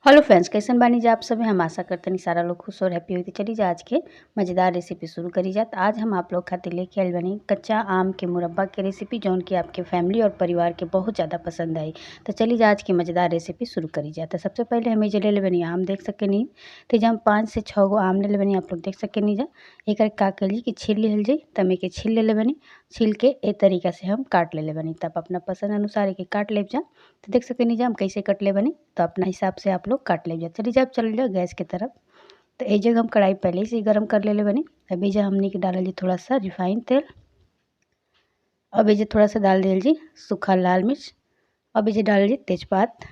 Hello friends, कैसन बानी जा आप सभी। हम आशा करते हैं सारा लोग खुश और हैप्पी होती। चली जा आज के मज़ेदार रेसिपी शुरू करी जात। आज हम आप लोग खातिर लेके आइल बनी कच्चा आम के मुरब्बा के रेसिपी, जौन कि आपके फैमिली और परिवार के बहुत ज़्यादा पसंद आई। तो चली जा आज की मज़ेदार रेसिपी शुरू करी जाए। तो सबसे पहले हमें जो ले बनी आम देख सके नहीं, तो जब हम 5 से 6 गो आम ले बनी, आप लोग देख सके नहीं जा। एक का कर ली कि छील लिहल जाई, तब एक छील ले बनी। छील के ए तरीका से हम काट ले बनी, तब अपना पसंद अनुसार एक काट ले जा। तो देख सके नहीं जा हम कैसे कट ले बनी, तो अपना हिसाब से आप लोग काट लीजिए। चलिए जब चल जाओ गैस की तरफ। तो ये जगह हम कढ़ाई पहले से ही गर्म कर ले बनी। अभी जो हमने के डाल ली थोड़ा सा रिफाइन तेल। अब ये थोड़ा सा डाल दिया जी सूखा लाल मिर्च। अब ये डाल दी तेजपात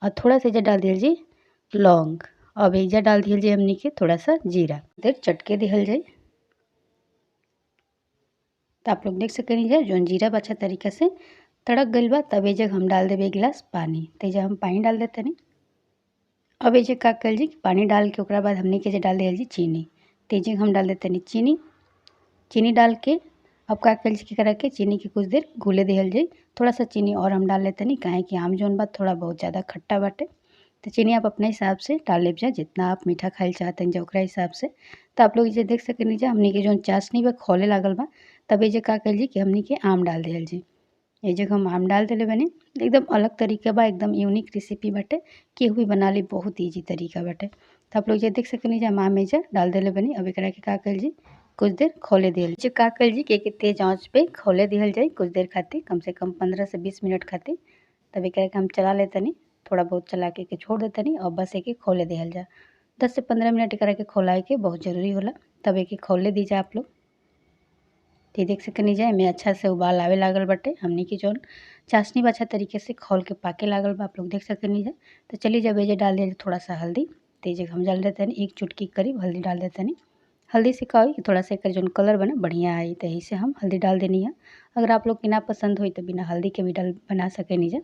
और थोड़ा सा डाल दिया जी लौंग। अब ये डाल दिया जी हमने के थोड़ा सा जीरा, इधर चटके दिहल जाए। तो आप लोग देख सके नहीं जाए जो जीरा अच्छा तरीका से तड़क गई बा। तब ये जगह हम डाल देवे एक गिलास पानी। तो जब हम पानी डाल देते नहीं, अब ये का कर जी पानी डाल के ओकरा बाद हमने के डाल दिया जी चीनी। तेजी हम डाल देते नहीं चीनी। चीनी डाल के अब का कर जी करा के चीनी के कुछ देर घुले दिहल जाई। थोड़ा सा चीनी और हम डाल लेते नहीं, काहे कि आम जौन बा थोड़ा बहुत ज़्यादा खट्टा बाटे। तो चीनी आप अपने हिसाब से डाल ले जा, जितना आप मीठा खाइल चाहते हैं जो ओकरा हिसाब से। तो आप लोग इसे देख सके नीचे हमने के जो चाशनी बा खोले लागल बा। तब ये का कर जी कि हमने के आम डाल दिहल जी। ये जगह हम आम डाल दिले बनी। एकदम अलग तरीका बा, एकदम यूनिक रेसिपी बाटे। केहू भी बना ली, बहुत ईजी तरीका बाटे। तो आप लोग ये देख सके नीचे हम आम एजा डाल दिले बनी। अब एकरा के का कर जी कुछ देर खोले दिहल जी। का कर जी कि तेज आंच पे खोले दिहल जाई कुछ देर खातिर, कम से कम 15 से 20 मिनट खातिर। तब एकरा के हम चला लेतनी, थोड़ा बहुत चला के छोड़ देतनी और बस एक खोले दिहल जा। 10 से 15 मिनट एकरा के खोलाए के बहुत ज़रूरी होला। तब एक खोले दीजिए आप लोग। तो देख सकनी जाए में अच्छा से उबाल आवे लागल बटे। हमने की जौन चाशनी अच्छा तरीके से खोल के पाके लागल बा, आप लोग देख सकनी जाए। तो चलिए जब ये डाल दिया थोड़ा सा हल्दी। तो ये हम डाल देते हैं 1 चुटकी करीब हल्दी डाल देते हैं। हल्दी से का हो कि थोड़ा सा एक जो कलर बने बढ़िया आई, तो यही से हम हल्दी डाल देनी है। अगर आप लोग के ना पसंद हो तो बिना हल्दी के भी डाल बना सके नीचे।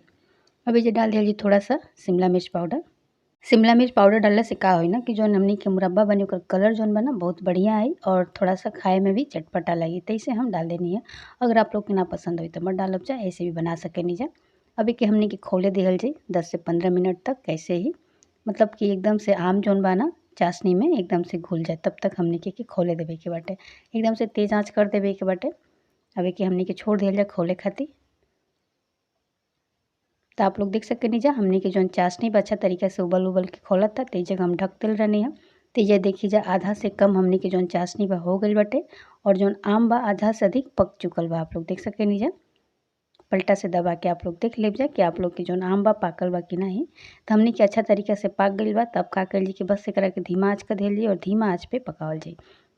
अब ये डाल दिया थोड़ा सा शिमला मिर्च पाउडर। शिमला मिर्च पाउडर डालने से का होई ना कि जो हमनी के मुरब्बा बनी ओकर कलर जौन बना बहुत बढ़िया आई और थोड़ा सा खाए में भी चटपटा लगी। तो इसे हम डाल देनी है। अगर आप लोग के ना पसंद हो तो मत डालब जा, ऐसे भी बना सके नहीं जा। अभी के हमने के खोले दिहल जाई 10 से 15 मिनट तक, कैसे ही मतलब कि एकदम से आम जौन बना चाशनी में एकदम से घुल जाए, तब तक हमने के खोले देवे के बाटे। एकदम से तेज आँच कर देवे के बाटे। अभी के हमने के छोड़ दिहल जाए खोले खातिर। तो आप लोग देख सके नहीं जा हमने के जो चाशनी अच्छा तरीके से उबल उबल के खोलत था। तो जगह हम ढक दिल रहनी है। तो ये देखिए जा आधा से कम हमने के जो चाशनी बा हो गई बटे और जो आम बा आधा से अधिक पक चुकल बा। आप लोग देख सके नहीं जा, पलटा से दबा के आप लोग देख ले जा कि आप लोग के जो आम बा पाकल बा कि नहीं। तो हमने के अच्छा तरीके से पाक गई बा। तब का कर ली कि बस एकरा के धीमा आँच कर दिल जी और धीमा आँच पे पकावल जाई,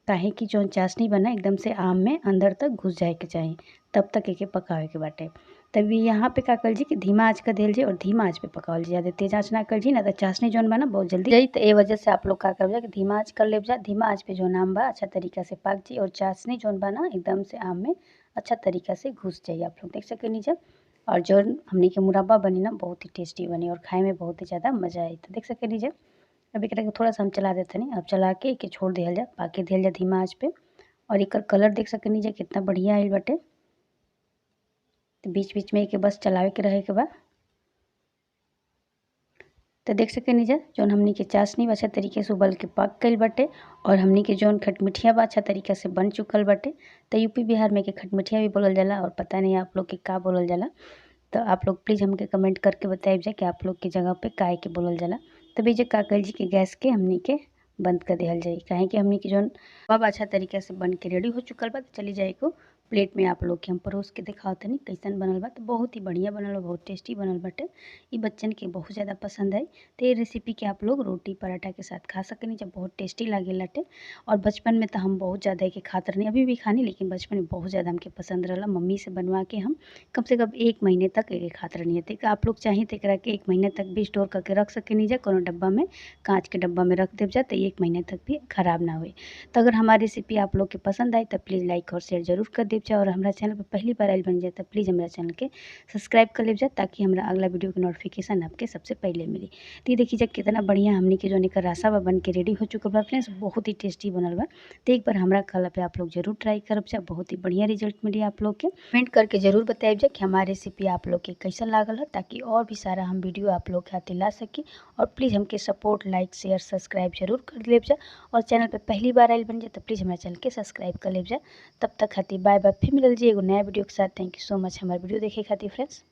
काहे कि जो चाशनी बना एकदम से आम में अंदर तक घुस जाए के चाहिए, तब तक एके पकावे के बाटे। तभी यहाँ पे का कर जी कि धीमा आँच कर दिल जी और धीमा आँच पे पकावल जी। ज़्यादा तेज आँच ना कर जी ना तो चाशनी जौन बना बहुत जल्दी जाई। तो ये वजह से आप लोग का कर जा कि धीमा आँच कर ले जा। धीमा आँच पे जो आम बा अच्छा तरीका से पाक जी और चाशनी जौन बना एकदम से आम में अच्छा तरीका से घुस जाइए। आप लोग देख सके नीचे। और जो हमने के मुरब्बा बनी ना बहुत ही टेस्टी बनी और खाए में बहुत ही ज़्यादा मज़ा आई। तो देख सके नीचे। अब एक थोड़ा सा हम चला देते नहीं, अब चला के एक छोड़ दिया जा, पाके दिया जा धीमा आँच पे। और एक कलर देख सके नीचे कितना बढ़िया आयल बटे। तो बीच बीच में एक बस चलावे के रहे के बाद। तो देख सके नीचे जो हमनी के चाशनी अच्छा तरीके से उबल के पक गई बटे और हमनी के जो खटमिठिया बा अच्छा तरीके से बन चुकल बटे। तो यूपी बिहार में के खटमिठिया भी बोलल जाला और पता नहीं आप लोग के का बोलल जाला। तो आप लोग प्लीज़ हमके कमेंट करके बताइए जाए कि आप लोग की जगह पे काहे के बोलल जाला। तभी जो का कर जी के गैस के हमनी के बंद कर दिहल जाई, काहे कि हमनी के जो अब अच्छा तरीके से बन के रेडी हो चुकल बा। तो चली जाए को प्लेट में आप लोग के हम परोस के दिखाओ तनी कैसन बनल बा। तो बहुत ही बढ़िया बनल बा, बहुत टेस्टी बनल बाटे। ये बच्चन के बहुत ज़्यादा पसंद आई। तो ये रेसिपी के आप लोग रोटी पराठा के साथ खा सकेनी, जब बहुत टेस्टी लागे लाटे। और बचपन में तो हम बहुत ज़्यादा के खात रहनी, अभी भी खानी, लेकिन बचपन में बहुत ज़्यादा हमके पसंद रहा। मम्मी से बनवा के हम कम से कम 1 महीने तक एक खात रहनी है। तो आप लोग चाहें तो एकरा के 1 महीने तक भी स्टोर करके रख सकेनी जा कोनो डब्बा में, कांच के डब्बा में रख देव जा तो 1 महीने तक भी खराब ना हुए। तो अगर हमारी रेसिपी आप लोग के पसंद आई तो प्लीज़ लाइक और शेयर जरूर कर देव। लेब जा और हमारा चैनल पर पहली बार आयल बन जाए तो प्लीज़ हमारा चैनल के सब्सक्राइब कर लेब जा, ताकि हमारा अगला वीडियो के नोटिफिकेशन आपके सबसे पहले मिली। तो ये देखिए जा कितना बढ़िया हमने के जो एकर रासा बा बन के रेडी हो चुकल बा फ्रेंड्स, बहुत ही टेस्टी बनल बा। तो एक बार हमारा कहला पे आप लोग जरूर ट्राई करब जा, बहुत ही बढ़िया रिजल्ट मिली आप लोग के। कमेंट करके जरूर बताइब जा कि हमारी रेसिपी आप लोग के कैसा लागल है, ताकि और भी सारा हम वीडियो आप लोग खातिर ला सकी। और प्लीज़ हमके सपोर्ट, लाइक, शेयर, सब्सक्राइब जरूर कर लेब जा। और चैनल पे पहली बार आयल बन जाए तो प्लीज़ हमारे चैनल के सब्सक्राइब कर लेब जा। तब तक खातिर बाय बाय, फिर मिलल जी एगो नया वीडियो के साथ। थैंक यू सो मच हमारे वीडियो देखे खातिर फ्रेंड्स।